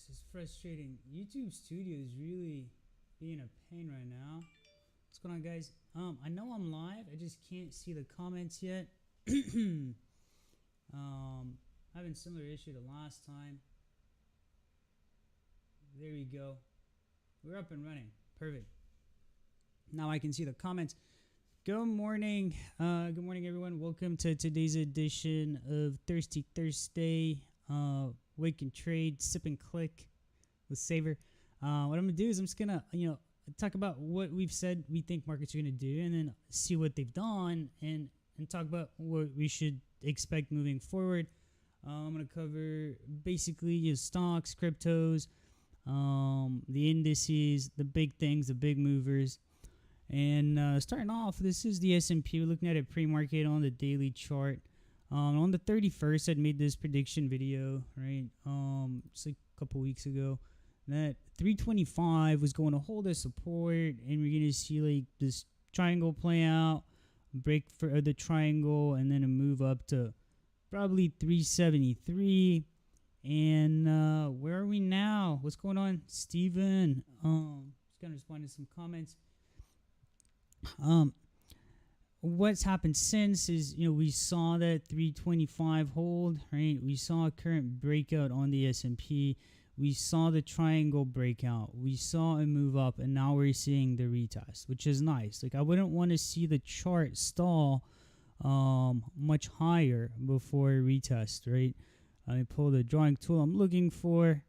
this is frustrating. YouTube Studio is really being a pain right now. What's going on, guys? I know I'm live. I just can't see the comments yet. Having similar issue to last time. There we go. We're up and running. Perfect. Now I can see the comments. Good morning. Good morning, everyone. Welcome to today's edition of Thirsty Thursday. Wake and Trade, Sip and Click with Saber. What I'm gonna do is I'm just gonna talk about what we've said we think markets are gonna do, and then see what they've done, and talk about what we should expect moving forward. I'm gonna cover basically stocks, cryptos, the indices, the big things, the big movers. And starting off, this is the S&P. We're looking at it pre-market on the daily chart. On the 31st, I'd made this prediction video, right? Just like a couple weeks ago, that 325 was going to hold as support, and we're gonna see like this triangle play out, break for the triangle, and then a move up to probably 373. And where are we now? What's going on, Steven? Just gonna respond to some comments. What's happened since is, we saw that 325 hold, right? We saw a current breakout on the S&P. We saw the triangle breakout. We saw a move up, and now we're seeing the retest, which is nice. Like, I wouldn't want to see the chart stall much higher before a retest, right? I pull the drawing tool I'm looking for.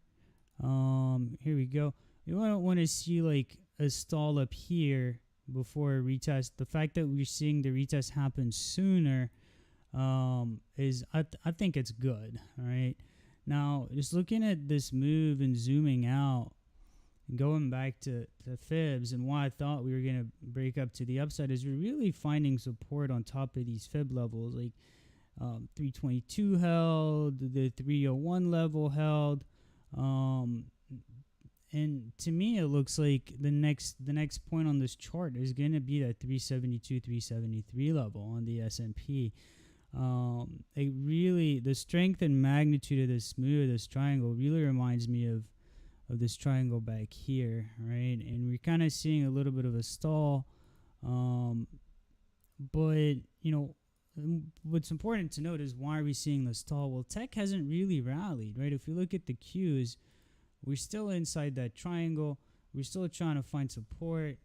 Here we go. You don't want to see like a stall up here before a retest. The fact that we're seeing the retest happen sooner is I think it's good. All right, now just looking at this move and zooming out and going back to fibs, and why I thought we were going to break up to the upside is we're really finding support on top of these fib levels. Like 322 held, the 301 level held, and to me, it looks like the next point on this chart is going to be that 372, 373 level on the S&P. It really, the strength and magnitude of this move, this triangle, really reminds me of this triangle back here, right? And we're kind of seeing a little bit of a stall. But what's important to note is, why are we seeing the stall? Well, tech hasn't really rallied, right? If you look at the Qs, we're still inside that triangle. We're still trying to find support.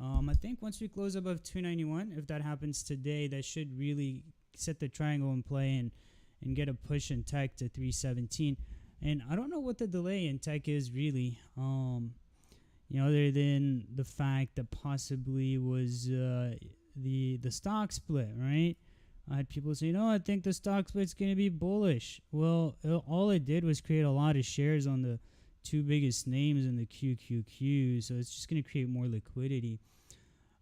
I think once we close above 291, if that happens today, that should really set the triangle in play and get a push in tech to 317. And I don't know what the delay in tech is really, other than the fact that possibly was the stock split, right? I had people say, I think the stock split's going to be bullish. Well, all it did was create a lot of shares on the two biggest names in the QQQ, so it's just going to create more liquidity.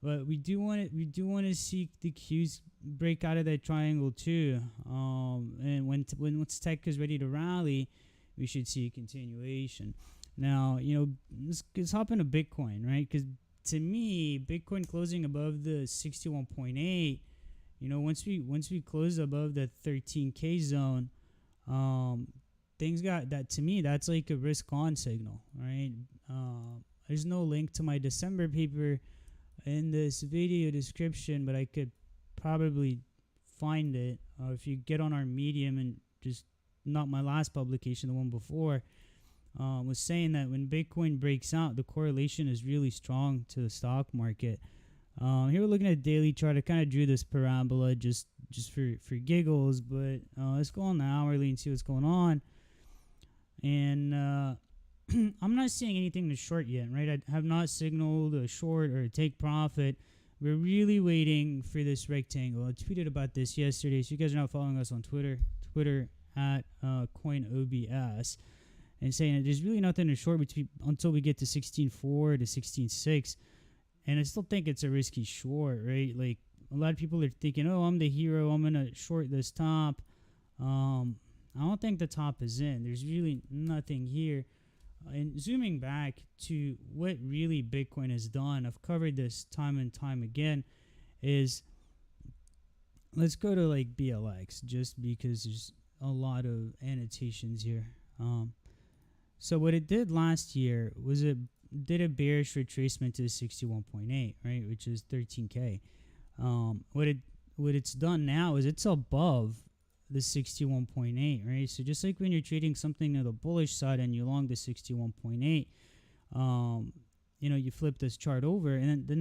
But we do want to see the Qs break out of that triangle too. And once tech is ready to rally, we should see a continuation. Now, let's hop into Bitcoin, right? Because to me, Bitcoin closing above the 61.8, once we close above the 13K zone, things got that. To me, that's like a risk on signal, right? There's no link to my December paper in this video description, but I could probably find it if you get on our Medium, and just not my last publication, the one before, was saying that when Bitcoin breaks out, the correlation is really strong to the stock market. Here we're looking at a daily chart. I kind of drew this parabola just for giggles, but let's go on the hourly and see what's going on. And I'm not seeing anything to short yet, right? I have not signaled a short or a take profit. We're really waiting for this rectangle. I tweeted about this yesterday, so you guys are not following us on Twitter at CoinOBS, and saying that there's really nothing to short until we get to 16.4 to 16.6. And I still think it's a risky short, right? Like, a lot of people are thinking, I'm the hero, I'm going to short this top. I don't think the top is in. There's really nothing here. And zooming back to what really Bitcoin has done, I've covered this time and time again, is let's go to like BLX, just because there's a lot of annotations here. So what it did last year was it did a bearish retracement to 61.8, right, which is 13K. What it's done now is it's above the 61.8, right? So just like when you're trading something to the bullish side and you long the 61.8, you flip this chart over, and then the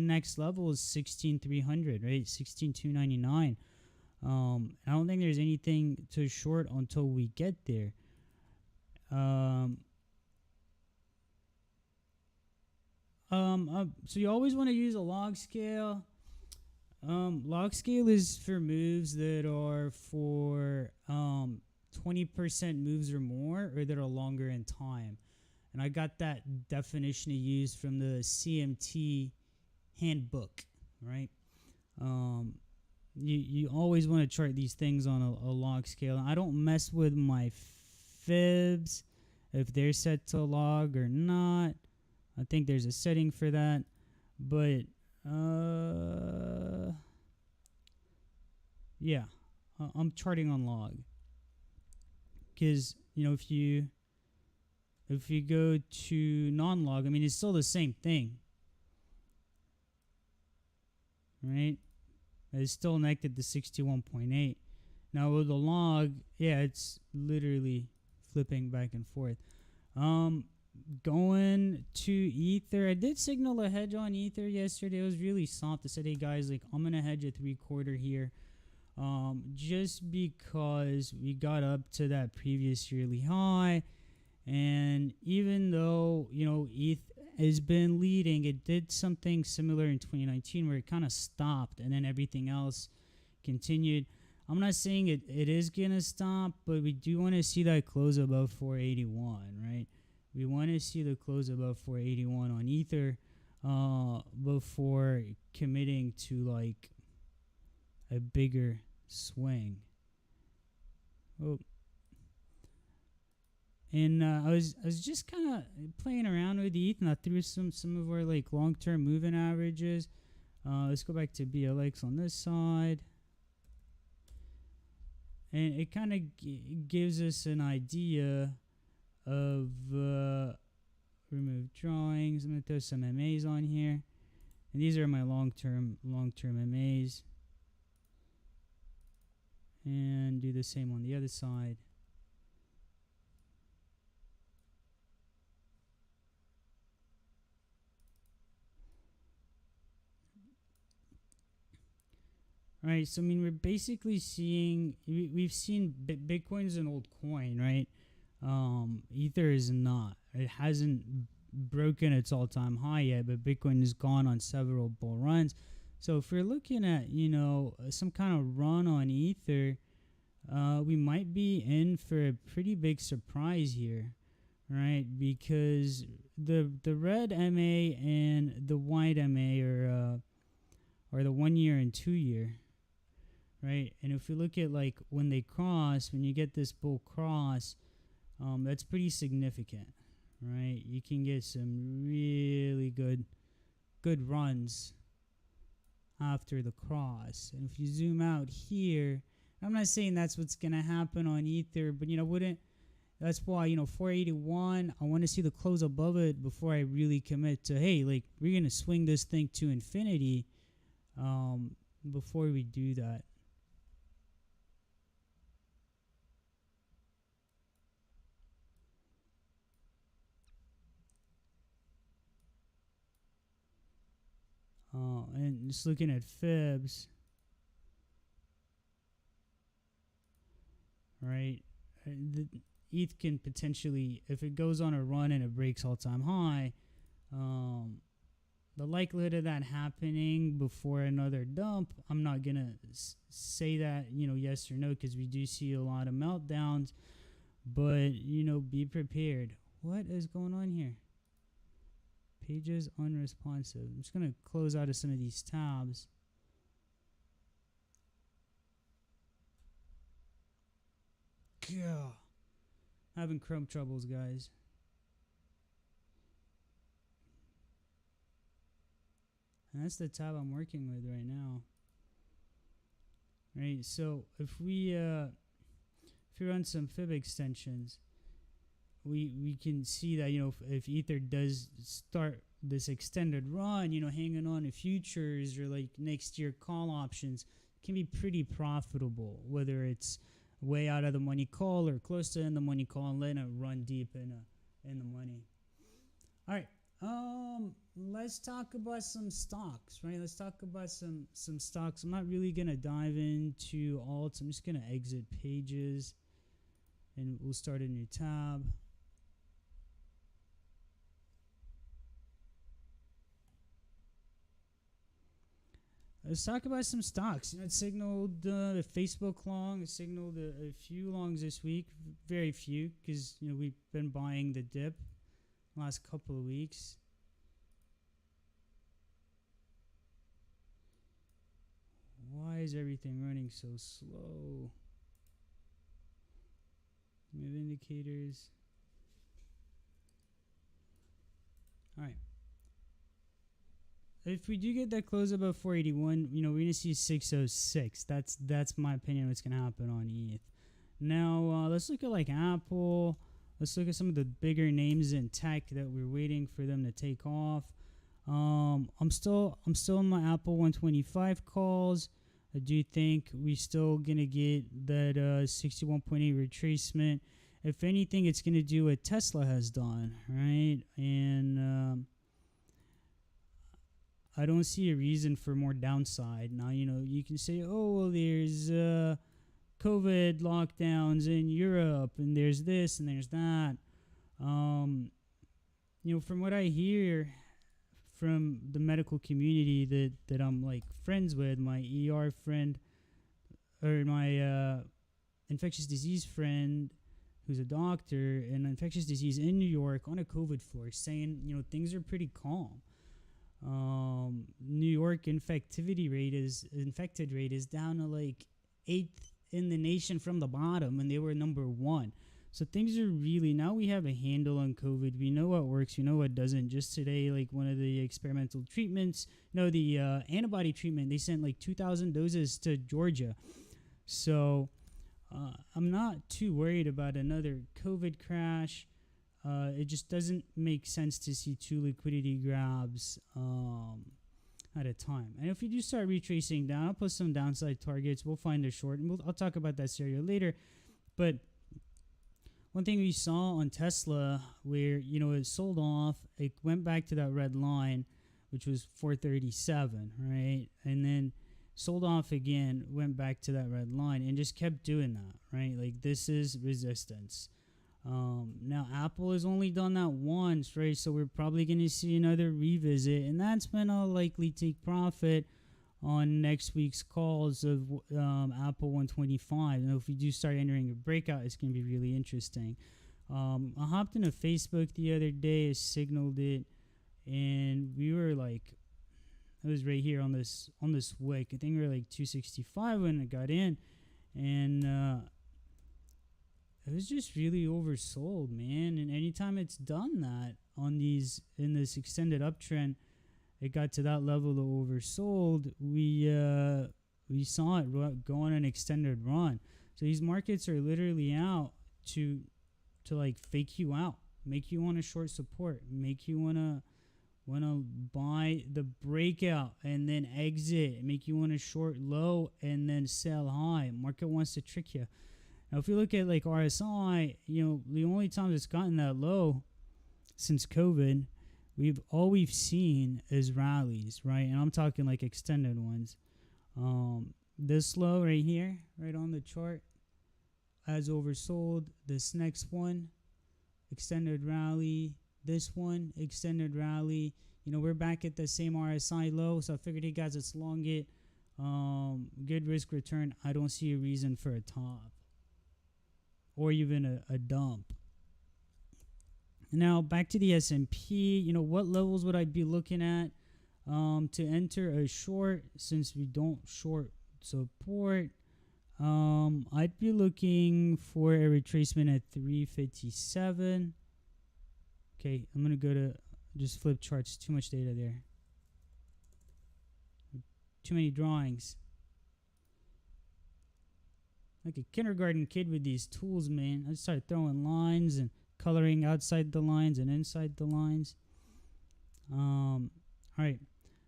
next level is 16,300, right? 16,299. I don't think there's anything to short until we get there. So you always want to use a log scale. Log scale is for moves that are for 20% moves or more, or that are longer in time. And I got that definition to use from the CMT handbook, right? You always want to chart these things on a log scale. I don't mess with my fibs if they're set to log or not. I think there's a setting for that, but yeah, I'm charting on log because if you go to non-log, I mean it's still the same thing, right? It's still connected to 61.8. Now with the log, yeah, it's literally flipping back and forth. Going to Ether, I did signal a hedge on Ether yesterday. It was really soft. I said, hey guys, like I'm gonna hedge a 3/4 here, just because we got up to that previous yearly high, and even though ETH has been leading, it did something similar in 2019 where it kind of stopped and then everything else continued. I'm not saying it is gonna stop, but we do want to see that close above 481, right? We want to see the close above 481 on Ether before committing to like a bigger swing. Oh, and I was just kind of playing around with ETH, and I threw some of our like long-term moving averages. Let's go back to BLX on this side, and it kind of gives us an idea of remove drawings. I'm gonna throw some MAs on here, and these are my long-term MAs, and do the same on the other side. All right, so I mean we're basically seeing we've seen Bitcoin's an old coin, right? Ether is not. It hasn't broken its all-time high yet, but Bitcoin has gone on several bull runs. So if we're looking at some kind of run on Ether, we might be in for a pretty big surprise here, right? Because the red MA and the white MA are the 1 year and 2 year, right? And if we look at like when they cross, when you get this bull cross, that's pretty significant, right? You can get some really good runs after the cross. And if you zoom out here, I'm not saying that's what's gonna happen on Ether, but that's why 481, I want to see the close above it before I really commit to, hey, like we're gonna swing this thing to infinity before we do that. And just looking at fibs, right? The ETH can potentially, if it goes on a run and it breaks all-time high, the likelihood of that happening before another dump, I'm not gonna say that yes or no, because we do see a lot of meltdowns, but be prepared. What is going on here? Pages unresponsive. I'm just gonna close out of some of these tabs. God, having Chrome troubles, guys. And that's the tab I'm working with right now. Right, so if we run some fib extensions, we can see that, if Ether does start this extended run, hanging on to futures or like next year call options can be pretty profitable, whether it's way out of the money call or close to in the money call and letting it run deep in the money. All right. Let's talk about some stocks, right? Let's talk about some stocks. I'm not really gonna dive into alts. I'm just gonna exit pages, and we'll start a new tab. Let's talk about some stocks. It signaled the Facebook long. It signaled a few longs this week. Very few, because we've been buying the dip last couple of weeks. Why is everything running so slow? Move indicators. All right. If we do get that close above 481, we're gonna see 606. That's my opinion. What's gonna happen on ETH. Now let's look at like Apple. Let's look at some of the bigger names in tech that we're waiting for them to take off. I'm still in my Apple 125 calls. I do think we still gonna get that 61.8 retracement. If anything, it's gonna do what Tesla has done, right? And I don't see a reason for more downside. Now, you can say, oh, well, there's COVID lockdowns in Europe, and there's this and there's that. From what I hear from the medical community that I'm like friends with, my ER friend or my infectious disease friend who's a doctor in infectious disease in New York on a COVID floor, saying, things are pretty calm. New York infected rate is down to like 8th in the nation from the bottom, and they were number 1. So things are really, now we have a handle on COVID. We know what works, we know what doesn't. Just today, like one of the experimental treatments, the antibody treatment, they sent like 2,000 doses to Georgia. So I'm not too worried about another COVID crash. It just doesn't make sense to see 2 liquidity grabs at a time. And if we do start retracing down, I'll put some downside targets. We'll find a short, and I'll talk about that scenario later. But one thing we saw on Tesla where, it sold off, it went back to that red line, which was 437, right? And then sold off again, went back to that red line, and just kept doing that, right? Like, this is resistance. Now Apple has only done that once, right? So we're probably going to see another revisit, and that's when I'll likely take profit on next week's calls of Apple 125. And if we do start entering a breakout, it's going to be really interesting. I hopped into Facebook the other day, I signaled it, and we were like, it was right here on this wick. I think we were like 265 when I got in, and it was just really oversold, man. And anytime it's done that in this extended uptrend, it got to that level of oversold. We saw it go on an extended run. So these markets are literally out to like fake you out, make you want to short support, make you want to buy the breakout and then exit, make you want to short low and then sell high. Market wants to trick you. Now, if you look at like RSI, the only time it's gotten that low since COVID, all we've seen is rallies, right? And I'm talking like extended ones. This low right here, right on the chart, as oversold. This next one, extended rally. This one, extended rally. We're back at the same RSI low, so I figured, hey guys, let's long it. Good risk return. I don't see a reason for a top or even a dump. Now back to the S&P. What levels would I be looking at to enter a short, since we don't short support? I'd be looking for a retracement at 357. Okay, I'm gonna go to just flip charts. Too much data there. Too many drawings. Like a kindergarten kid with these tools, man. I just started throwing lines and coloring outside the lines and inside the lines. All right,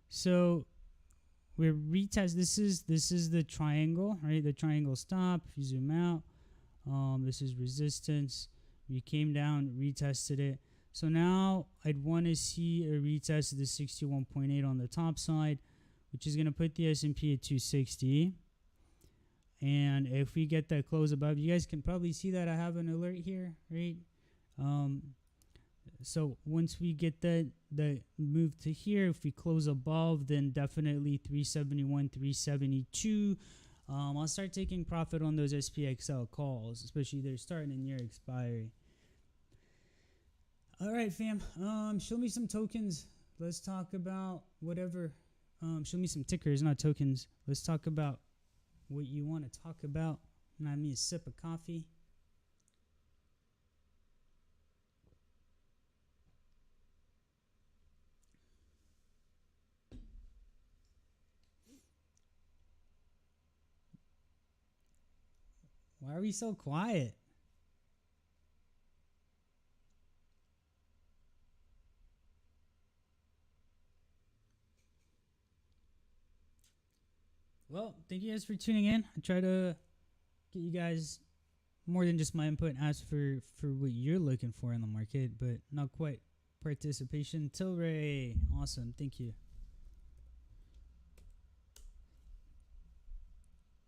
so we're retest. This is the triangle, right? The triangle stop. If you zoom out, this is resistance. We came down, retested it. So now I'd want to see a retest of the 61.8 on the top side, which is going to put the S&P at 260. And if we get that close above, you guys can probably see that I have an alert here, right? So once we get the move to here, if we close above, then definitely 371, 372. I'll start taking profit on those SPXL calls, especially they're starting in near expiry. All right, fam. Show me some tokens. Let's talk about whatever. Show me some tickers, not tokens. Let's talk about what you want to talk about. And I need a sip of coffee. Why are we so quiet? Well, thank you guys for tuning in. I try to get you guys more than just my input, ask for what you're looking for in the market, but not quite participation. tlry, awesome, thank you.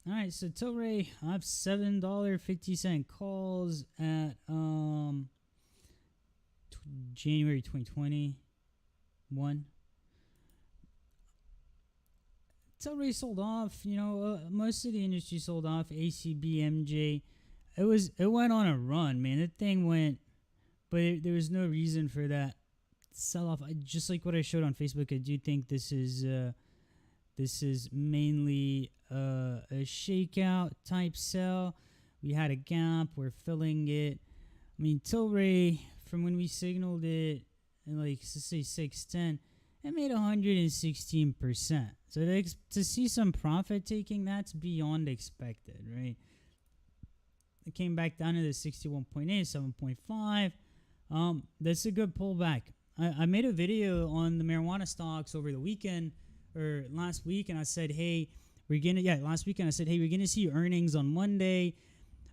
All right, so tlry, I have $7.50 calls at January 2021. tlry sold off. You know, most of the industry sold off. ACB MJ, it went on a run, man. That thing went, but there was no reason for that sell off. Just like what I showed on Facebook, I do think this is mainly a shakeout type sell. We had a gap. We're filling it. I mean, tlry, from when we signaled it, in like, let's say 610, it made 116%. So to see some profit taking, that's beyond expected, right? It came back down to the 61.8, 7.5. That's a good pullback. I made a video on the marijuana stocks over the weekend or last week, and I said, hey, last weekend I said, hey, we're gonna see earnings on Monday.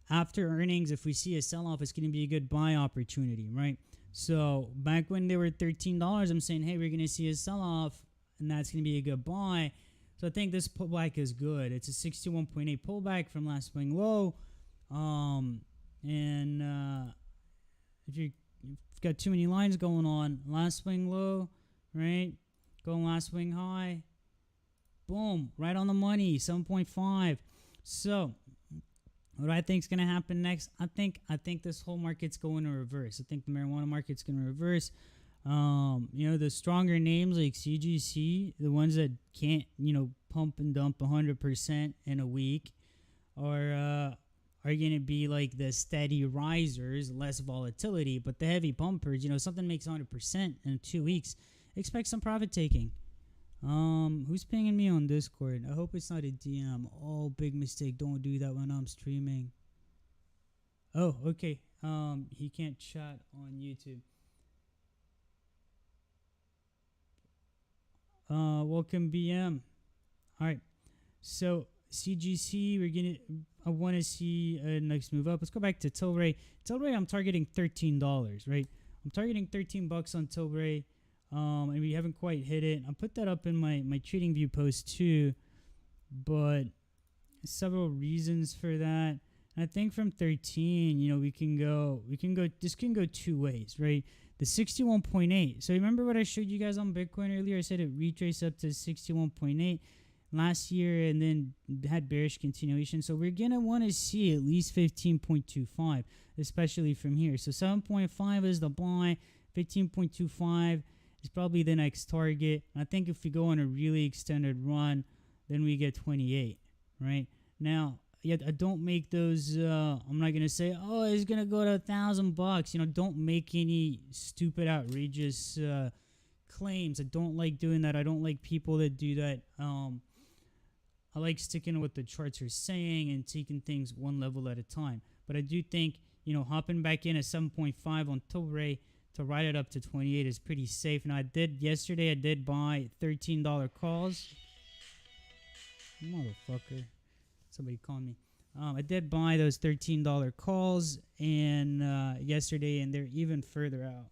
After earnings, if we see a sell-off, it's gonna be a good buy opportunity, right? So back when they were $13, I'm saying, hey, we're gonna see a sell-off, and that's gonna be a good buy. So I think this pullback is good. It's a 61.8 pullback from last swing low. If you've got too many lines going on, last swing low, right? Going last swing high. Boom, right on the money, 7.5. So what I think is going to happen next, I think this whole market's going to reverse. I think the marijuana market's going to reverse. You know, the stronger names like CGC, the ones that can't, you know, pump and dump 100% in a week, are going to be like the steady risers, less volatility. But the heavy pumpers, you know, something makes 100% in 2 weeks, expect some profit taking. Who's pinging me on Discord? I hope it's not a DM. Oh, big mistake. Don't do that when I'm streaming. Oh, okay. He can't chat on YouTube. Welcome BM. All right. So CGC, I want to see a next move up. Let's go back to tlry. tlry, I'm targeting $13, right? I'm targeting $13 on tlry. And we haven't quite hit it. I'll put that up in my trading view post too, but several reasons for that. And I think from 13, you know, this can go two ways, right? The 61.8. So remember what I showed you guys on Bitcoin earlier? I said it retraced up to 61.8 last year and then had bearish continuation. So we're going to want to see at least 15.25, especially from here. So 7.5 is the buy, 15.25 is probably the next target. I think if we go on a really extended run, then we get 28, right? Now, yeah, I don't make those, I'm not going to say, oh, it's going to go to $1,000. You know, don't make any stupid, outrageous claims. I don't like doing that. I don't like people that do that. I like sticking to what the charts are saying and taking things one level at a time. But I do think hopping back in at 7.5 on tlry to ride it up to 28 is pretty safe. Now, yesterday I did buy $13 calls. Motherfucker. Somebody called me. I did buy those $13 calls and yesterday, and they're even further out.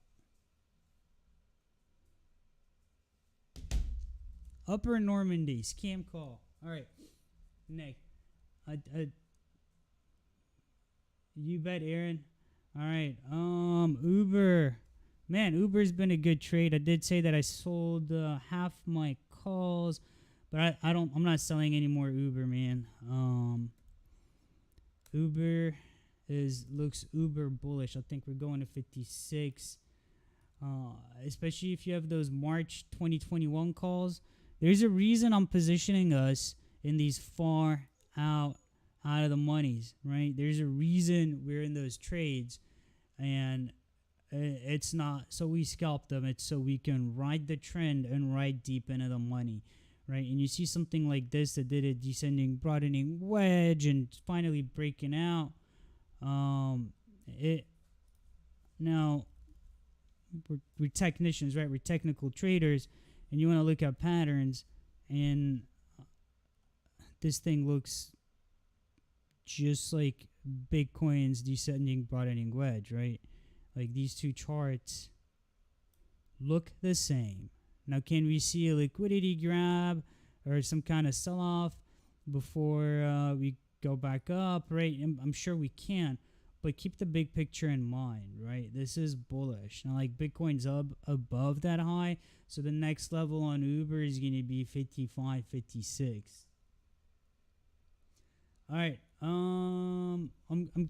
Upper Normandy, scam call. All right, Nick. You bet, Aaron. All right. Uber. Man, Uber's been a good trade. I did say that I sold half my calls, but I'm not selling any more Uber, man. Uber looks uber bullish. I think we're going to 56. Especially if you have those March 2021 calls. There's a reason I'm positioning us in these far out of the monies, right? There's a reason we're in those trades, and it's not so we scalp them. It's so we can ride the trend and ride deep into the money, right? And you see something like this that did a descending, broadening wedge and finally breaking out. Now we're technicians, right? We're technical traders, and you want to look at patterns, and this thing looks just like Bitcoin's descending, broadening wedge, right? Like these two charts look the same. Now, can we see a liquidity grab or some kind of sell-off before we go back up, right? I'm sure we can, but keep the big picture in mind, right? This is bullish. Now, like Bitcoin's up above that high, so the next level on Uber is going to be 55, 56. All right. I'm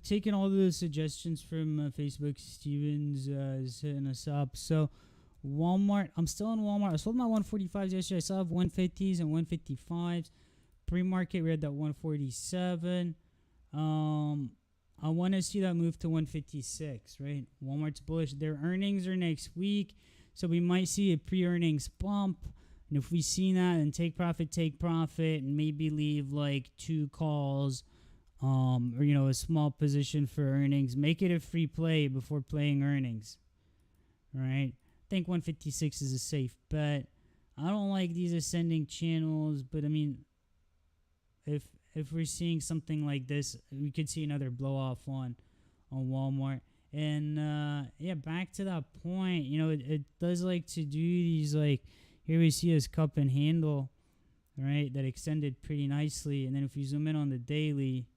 taking all the suggestions from Facebook. Stevens is hitting us up. So Walmart, I'm still in Walmart. I sold my 145s yesterday. I still have 150s and 155s. Pre-market, we're at that 147. I want to see that move to 156, right? Walmart's bullish. Their earnings are next week, so we might see a pre-earnings bump. And if we see that, then take profit, and maybe leave like 2 calls, or a small position for earnings. Make it a free play before playing earnings, right? I think 156 is a safe bet. I don't like these ascending channels, but I mean, if we're seeing something like this, we could see another blow off on Walmart. And back to that point, it does like to do these, like, here we see this cup and handle, right, that extended pretty nicely. And then if we zoom in on the daily,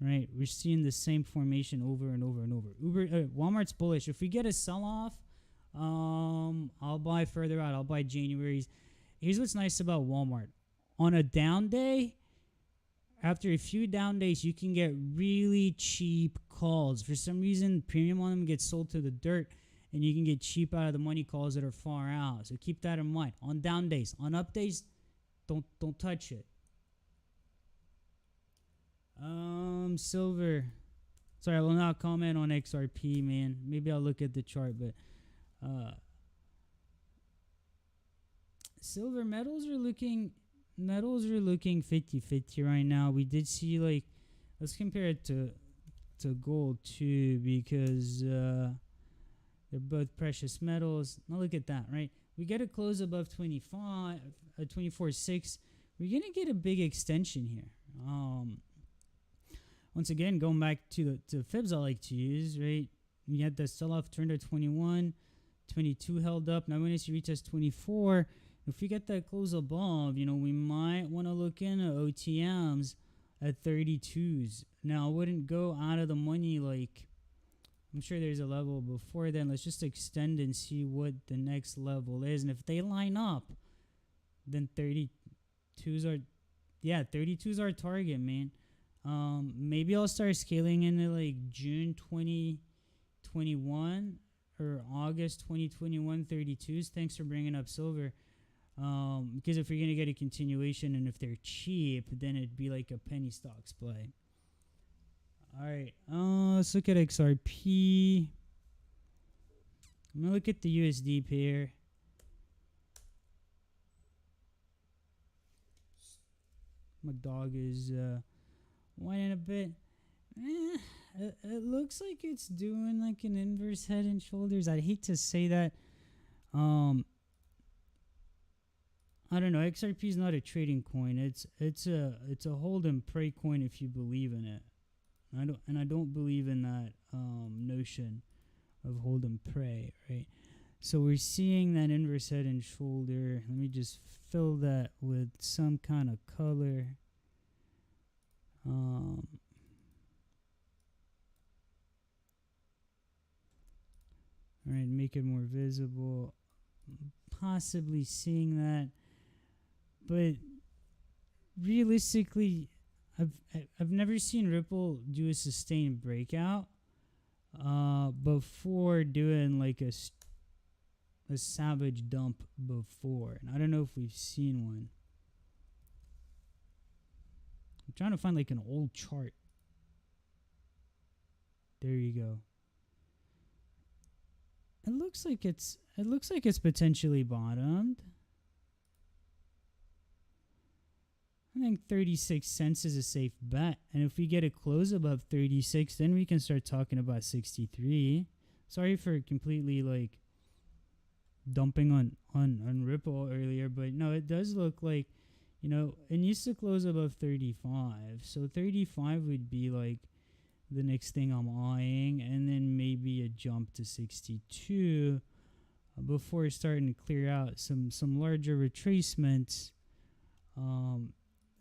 right, we're seeing the same formation over and over and over. Walmart's bullish. If we get a sell-off, I'll buy further out. I'll buy January's. Here's what's nice about Walmart. On a down day, after a few down days, you can get really cheap calls. For some reason, premium on them gets sold to the dirt, and you can get cheap out of the money calls that are far out. So keep that in mind. On down days, on up days, don't touch it. Silver. Sorry, I will not comment on XRP, man. Maybe I'll look at the chart, but silver metals are looking 50-50 right now. We did see, like, let's compare it to gold too, because they're both precious metals. Now look at that, right? We get a close above 24.6. We're gonna get a big extension here. Once again, going back to the fibs I like to use, right? We had the sell-off turned to 21, 22 held up. Now we're gonna see retest 24. If we get that close above, we might want to look into OTMs at 32s. Now, I wouldn't go out of the money. Like, I'm sure there's a level before then. Let's just extend and see what the next level is. And if they line up, then 32s are our target, man. Maybe I'll start scaling into like June 2021 or August 2021 32s. Thanks for bringing up silver. Because if you're going to get a continuation and if they're cheap, then it'd be like a penny stocks play. All right. Let's look at XRP. I'm going to look at the USD pair. My dog is whining a bit. it looks like it's doing like an inverse head and shoulders. I hate to say that. I don't know. XRP is not a trading coin. It's a hold and pray coin if you believe in it. I don't believe in that notion of hold and pray, right? So we're seeing that inverse head and shoulder. Let me just fill that with some kind of color. All right, make it more visible. Possibly seeing that, but realistically, I've never seen Ripple do a sustained breakout before doing like a savage dump before, and I don't know if we've seen one. I'm trying to find like an old chart. There you go. It looks like it's potentially bottomed. I think 36 cents is a safe bet, and if we get a close above 36, then we can start talking about 63. Sorry for completely like dumping on Ripple earlier, but no, it does look like, you know, it needs to close above 35. So 35 would be like the next thing I'm eyeing, and then maybe a jump to 62 before starting to clear out some larger retracements.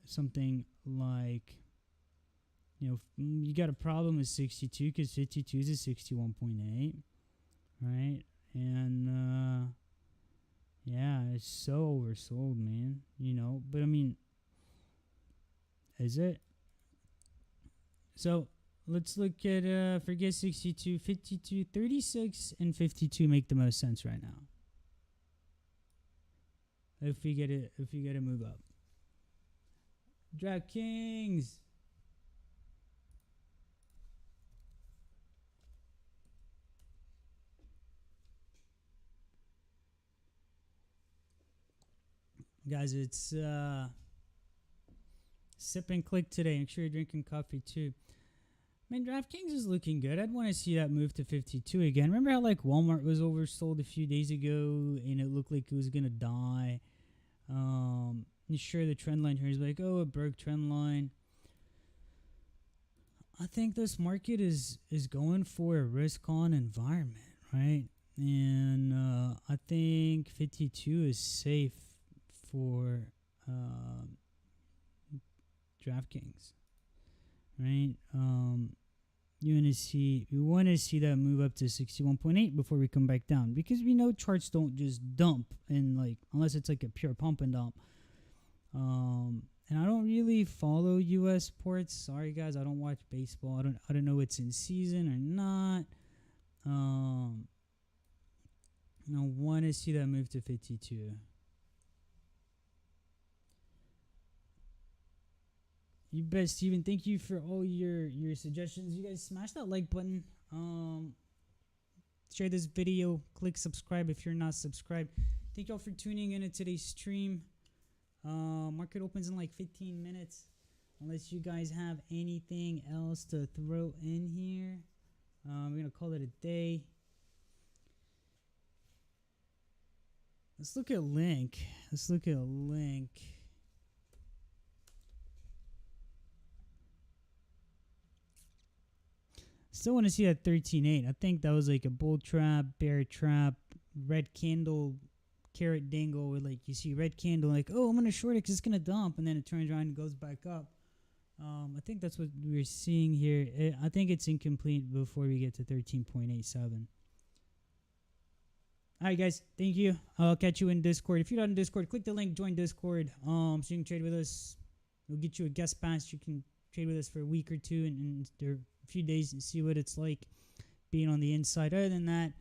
Something like, you know, you got a problem with 62 because 52 is a 61.8, right? And yeah, it's so oversold, man, you know. But I mean, is it? So let's look at forget 62, 52, 36 and 52 make the most sense right now. If we get a move up. DraftKings. Guys, it's sip and click today. Make sure you're drinking coffee too. I mean, DraftKings is looking good. I'd want to see that move to 52 again. Remember how like Walmart was oversold a few days ago and it looked like it was gonna die? Sure, the trend line here is like, oh, it broke trend line. I think this market is going for a risk-on environment, right? And I think 52 is safe for DraftKings, right? We want to see that move up to 61.8 before we come back down, because we know charts don't just dump, and like unless it's like a pure pump and dump. And I don't really follow U.S. sports. Sorry guys, I don't watch baseball. I don't know it's in season or not. I want to see that move to 52. You bet, Steven. Thank you for all your suggestions. You guys smash that like button. Share this video. Click subscribe if you're not subscribed. Thank y'all for tuning in to today's stream. Market opens in like 15 minutes. Unless you guys have anything else to throw in here, we're going to call it a day. Let's look at Link. Still want to see that 13.8. I think that was like a bull trap, bear trap, red candle, carrot dangle, where like you see red candle, like, oh, I'm gonna short it because it's gonna dump, and then it turns around and goes back up. I think that's what we're seeing here. I think it's incomplete before we get to 13.87. All right, guys, thank you. I'll catch you in Discord. If you're not in Discord, click the link, join Discord, so you can trade with us. We'll get you a guest pass. You can trade with us for a week or two and a few days and see what it's like being on the inside. Other than that,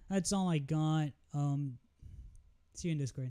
that's all I got. See you in Discord.